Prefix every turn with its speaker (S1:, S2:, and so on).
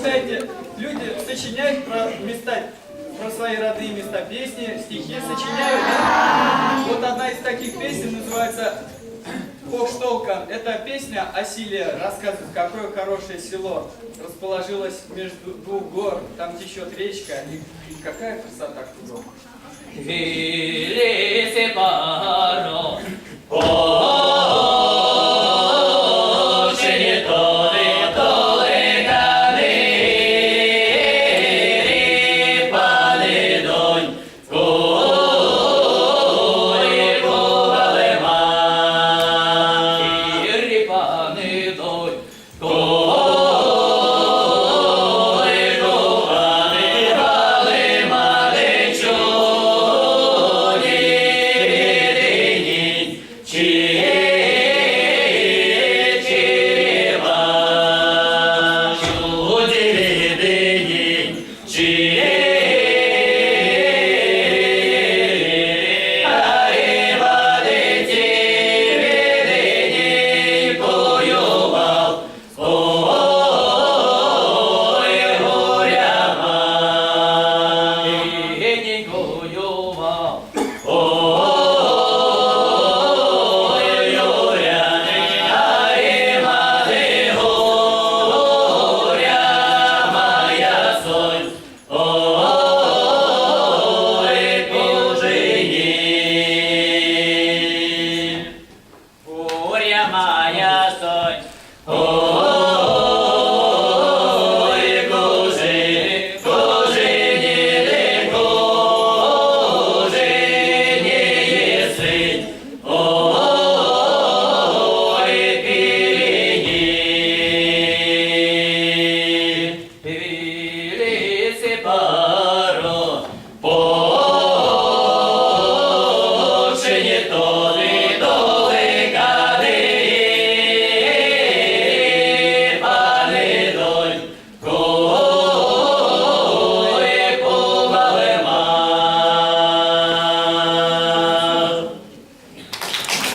S1: читаете, люди сочиняют про места, про свои родные места песни, стихи сочиняют, да? Вот одна из таких песен называется «Хоштолкан». Это песня о селе, рассказывает, какое хорошее село расположилось между двух гор, там течет речка, и какая красота кругом.
S2: Вилиси паро